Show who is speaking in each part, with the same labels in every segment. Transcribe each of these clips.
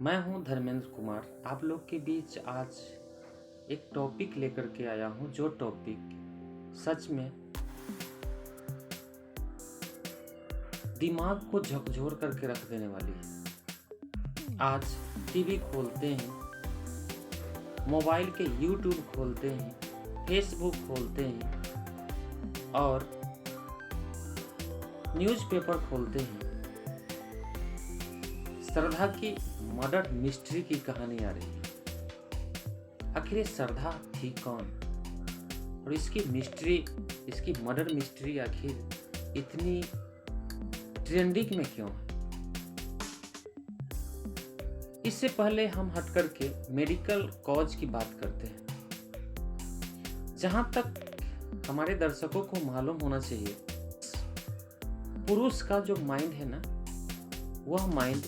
Speaker 1: मैं हूं धर्मेंद्र कुमार। आप लोग के बीच आज एक टॉपिक लेकर के आया हूं, जो टॉपिक सच में दिमाग को झकझोर करके रख देने वाली है। आज टीवी खोलते हैं, मोबाइल के यूट्यूब खोलते हैं, फेसबुक खोलते हैं और न्यूज़पेपर खोलते हैं, श्रद्धा की मर्डर मिस्ट्री की कहानी आ रही है। आखिर ये श्रद्धा थी कौन और इसकी मिस्ट्री, इसकी मर्डर मिस्ट्री आखिर इतनी ट्रेंडिंग में क्यों है? इससे पहले हम हट करके मेडिकल कॉज की बात करते हैं। जहां तक हमारे दर्शकों को मालूम होना चाहिए, पुरुष का जो माइंड है ना, वह माइंड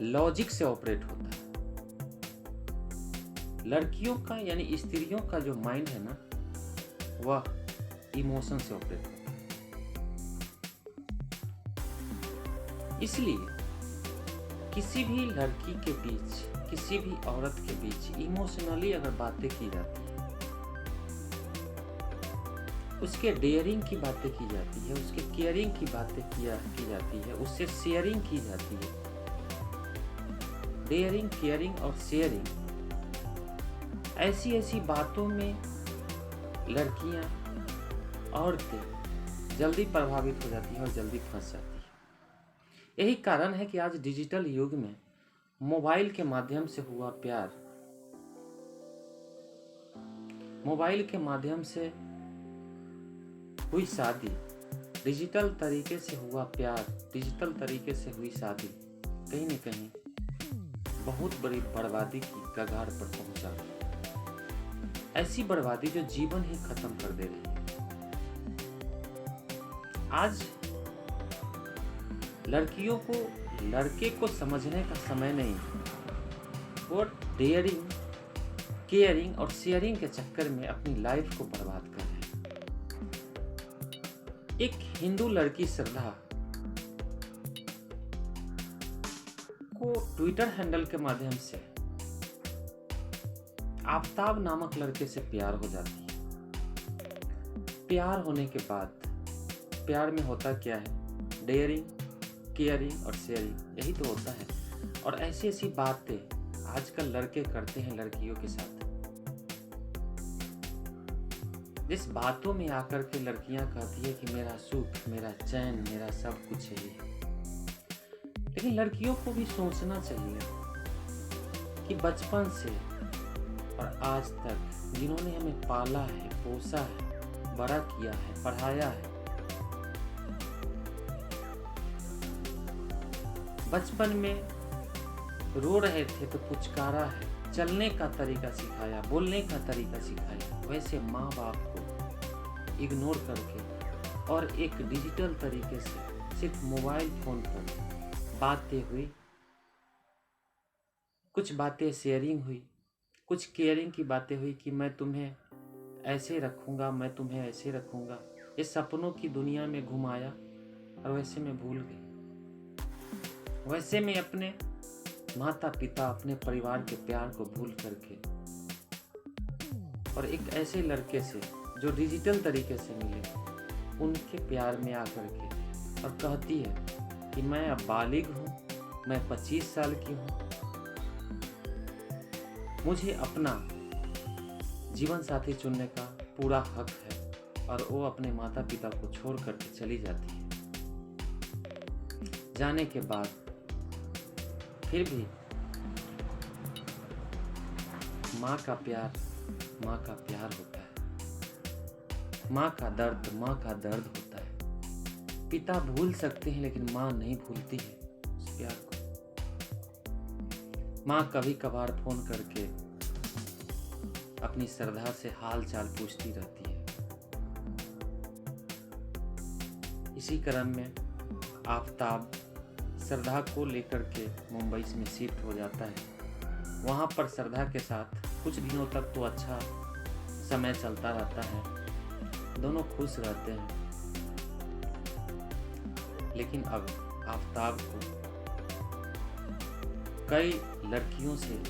Speaker 1: लॉजिक से ऑपरेट होता है। लड़कियों का यानी स्त्रियों का जो माइंड है ना, वह इमोशन से ऑपरेट होता है। इसलिए किसी भी लड़की के बीच, किसी भी औरत के बीच इमोशनली अगर बातें की जाती है, उसके डेयरिंग की बातें की जाती है, उसके केयरिंग की बातें की जाती है, उससे शेयरिंग की जाती है। डेयरिंग, केयरिंग और शेयरिंग, ऐसी ऐसी बातों में लड़कियां, औरतें जल्दी प्रभावित हो जाती हैं और जल्दी फंस जाती हैं। यही कारण है कि आज डिजिटल युग में मोबाइल के माध्यम से हुआ प्यार, मोबाइल के माध्यम से हुई शादी, डिजिटल तरीके से हुआ प्यार, डिजिटल तरीके से हुई शादी कहीं न कहीं बहुत बड़ी बर्बादी की कगार पर पहुंचा गई। ऐसी बर्बादी जो जीवन ही खत्म कर दे रही है। आज लड़कियों को, लड़के को समझने का समय नहीं है। वो डेयरिंग, केयरिंग और शेयरिंग के चक्कर में अपनी लाइफ को बर्बाद कर रहे हैं। एक हिंदू लड़की श्रद्धा को ट्विटर हैंडल के माध्यम से आफ्ताब नामक लड़के से प्यार हो जाती है। प्यार होने के बाद प्यार में होता क्या है? डेयरिंग, केयरिंग और शेयरिंग, यही तो होता है। और ऐसी ऐसी बातें आजकल लड़के करते हैं लड़कियों के साथ, जिस बातों में आकर के लड़कियां कहती है कि मेरा सुख, मेरा चैन, मेरा सब कुछ है ये। लेकिन लड़कियों को भी सोचना चाहिए कि बचपन से और आज तक जिन्होंने हमें पाला है, पोसा है, बड़ा किया है, पढ़ाया है, बचपन में रो रहे थे तो पुचकारा है, चलने का तरीका सिखाया, बोलने का तरीका सिखाया, वैसे माँ बाप को इग्नोर करके और एक डिजिटल तरीके से सिर्फ मोबाइल फोन पर बातें हुई, कुछ बातें शेयरिंग हुई, कुछ केयरिंग की बातें हुई कि मैं तुम्हें ऐसे रखूँगा, मैं तुम्हें ऐसे रखूँगा। ये सपनों की दुनिया में घुमाया और वैसे में भूल गई। वैसे में अपने माता पिता, अपने परिवार के प्यार को भूल करके और एक ऐसे लड़के से जो डिजिटल तरीके से मिले, उनके प्यार में आकर के और कहती है कि मैं अब बालिग हूँ, मैं 25 साल की हूँ, मुझे अपना जीवन साथी चुनने का पूरा हक है। और वो अपने माता पिता को छोड़ करके चली जाती है। जाने के बाद फिर भी माँ का प्यार, माँ का प्यार होता है। माँ का दर्द होता है। पिता भूल सकते हैं लेकिन माँ नहीं भूलती है उस प्यार को। माँ कभी कभार फोन करके अपनी श्रद्धा से हाल चाल पूछती रहती है। इसी क्रम में आफ्ताब श्रद्धा को लेकर के मुंबई में शिफ्ट हो जाता है। वहाँ पर श्रद्धा के साथ कुछ दिनों तक तो अच्छा समय चलता रहता है, दोनों खुश रहते हैं। लेकिन अब आफ्ताब को कई लड़कियों से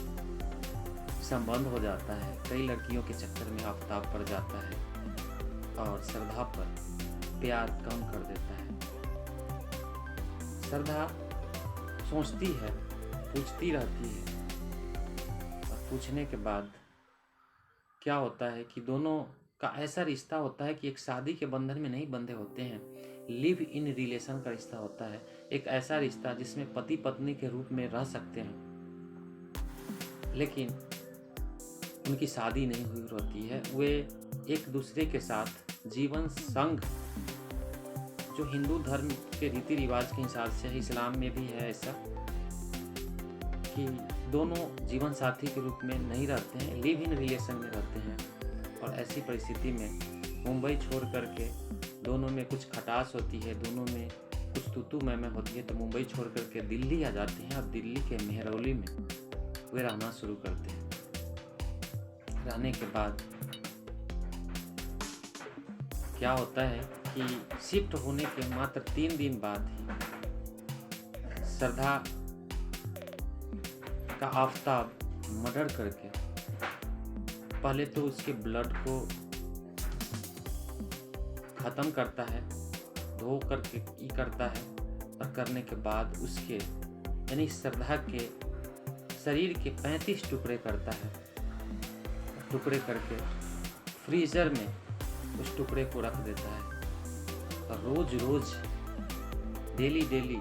Speaker 1: संबंध हो जाता है, कई लड़कियों के चक्कर में आफताब पड़ जाता है और श्रद्धा पर प्यार कम कर देता है। श्रद्धा सोचती है, पूछती रहती है और पूछने के बाद क्या होता है कि दोनों का ऐसा रिश्ता होता है कि एक शादी के बंधन में नहीं बंधे होते हैं, लिव इन रिलेशन का रिश्ता होता है। एक ऐसा रिश्ता जिसमें पति पत्नी के रूप में रह सकते हैं, लेकिन उनकी शादी नहीं हुई होती है। वे एक दूसरे के साथ जीवन संग, जो हिंदू धर्म के रीति रिवाज के हिसाब से है, इस्लाम में भी है ऐसा कि दोनों जीवन साथी के रूप में नहीं रहते हैं, लिव इन रिलेशन में रहते हैं। और ऐसी परिस्थिति में मुंबई छोड़ करके दोनों में कुछ खटास होती है, दोनों में कुछ तूतू मैमे होती है, तो मुंबई छोड़ करके दिल्ली आ जाते हैं और दिल्ली के मेहरौली में वे रहना शुरू करते हैं। रहने के बाद क्या होता है कि शिफ्ट होने के मात्र 3 दिन बाद ही श्रद्धा का आफताब मर्डर करके पहले तो उसके ब्लड को ख़त्म करता है, धो करके करता है, और करने के बाद उसके यानी श्रद्धा के शरीर के 35 टुकड़े करता है। टुकड़े करके फ्रीज़र में उस टुकड़े को रख देता है और रोज़ रोज़ डेली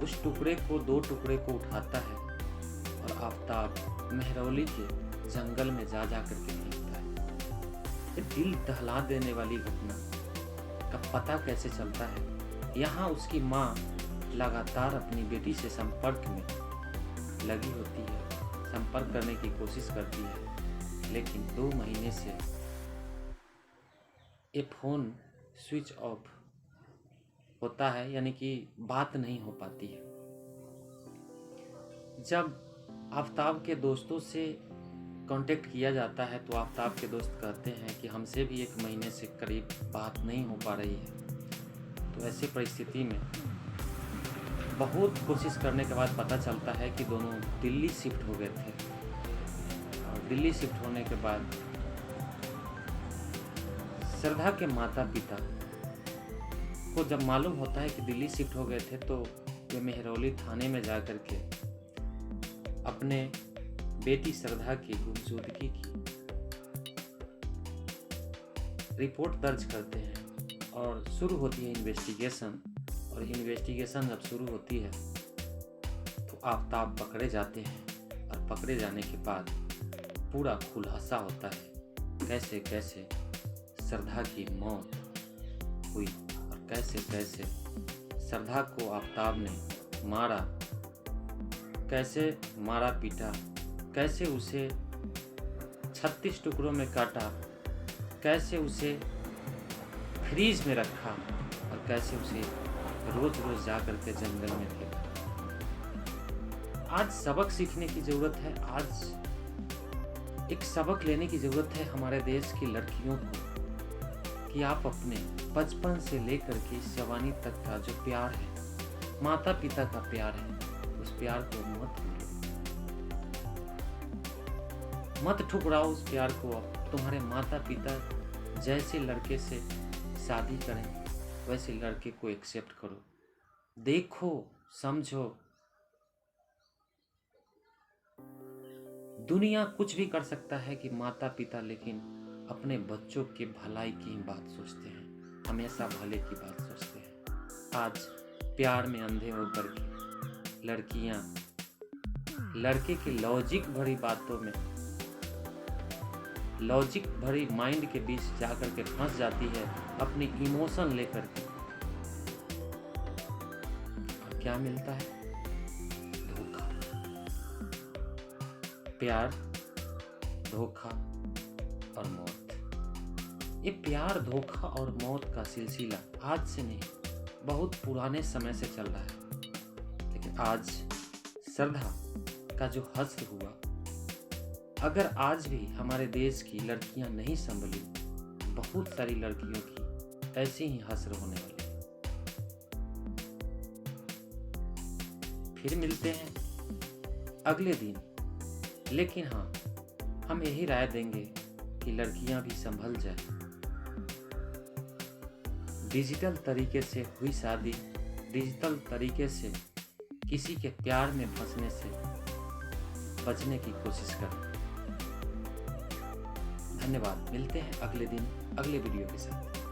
Speaker 1: उस टुकड़े को 2 टुकड़े को उठाता है और आफताब मेहरौली के जंगल में जा करके फेंकता है। ये दिल दहला देने वाली घटना का पता कैसे चलता है? यहाँ उसकी माँ लगातार अपनी बेटी से संपर्क में लगी होती है, संपर्क करने की कोशिश करती है, लेकिन 2 महीने से ये फ़ोन स्विच ऑफ होता है, यानी कि बात नहीं हो पाती है। जब आफताब के दोस्तों से कांटेक्ट किया जाता है तो आफताब के दोस्त कहते हैं कि हमसे भी 1 महीने से करीब बात नहीं हो पा रही है। तो ऐसी परिस्थिति में बहुत कोशिश करने के बाद पता चलता है कि दोनों दिल्ली शिफ्ट हो गए थे। और दिल्ली शिफ्ट होने के बाद श्रद्धा के माता पिता को जब मालूम होता है कि दिल्ली शिफ्ट हो गए थे, तो वे मेहरौली थाने में जा कर के अपने बेटी श्रद्धा की गुमशुदगी की रिपोर्ट दर्ज करते हैं और शुरू होती है इन्वेस्टिगेशन। और इन्वेस्टिगेशन जब शुरू होती है तो आफताब पकड़े जाते हैं और पकड़े जाने के बाद पूरा खुलासा होता है कैसे कैसे श्रद्धा की मौत हुई और कैसे कैसे श्रद्धा को आफताब ने मारा, कैसे मारा पीटा, कैसे उसे 36 टुकड़ों में काटा, कैसे उसे फ्रीज में रखा और कैसे उसे रोज रोज जा करके जंगल में फेंका। आज सबक सीखने की जरूरत है, आज एक सबक लेने की जरूरत है हमारे देश की लड़कियों को कि आप अपने बचपन से लेकर के जवानी तक का जो प्यार है, माता पिता का प्यार है, उस प्यार को मत भूलो, मत ठुकराओ उस प्यार को। तुम्हारे माता पिता जैसे लड़के से शादी करें वैसे लड़के को एक्सेप्ट करो, देखो समझो। दुनिया कुछ भी कर सकता है कि माता पिता लेकिन अपने बच्चों के भलाई की ही बात सोचते हैं, हमेशा भले की बात सोचते हैं। आज प्यार में अंधे होकर के लड़कियां लड़के की लॉजिक भरी बातों में, लॉजिक भरी माइंड के बीच जाकर के फंस जाती है अपनी इमोशन लेकर के। और क्या मिलता है? धोखा। प्यार, धोखा और मौत। ये प्यार, धोखा और मौत का सिलसिला आज से नहीं, बहुत पुराने समय से चल रहा है। लेकिन आज श्रद्धा का जो हश्र हुआ, अगर आज भी हमारे देश की लड़कियां नहीं संभली, बहुत सारी लड़कियों की ऐसे ही हश्र होने वाली है। फिर मिलते हैं अगले दिन। लेकिन हाँ, हम यही राय देंगे कि लड़कियां भी संभल जाए। डिजिटल तरीके से हुई शादी, डिजिटल तरीके से किसी के प्यार में फंसने से बचने की कोशिश करें। धन्यवाद। मिलते हैं अगले दिन अगले वीडियो के साथ।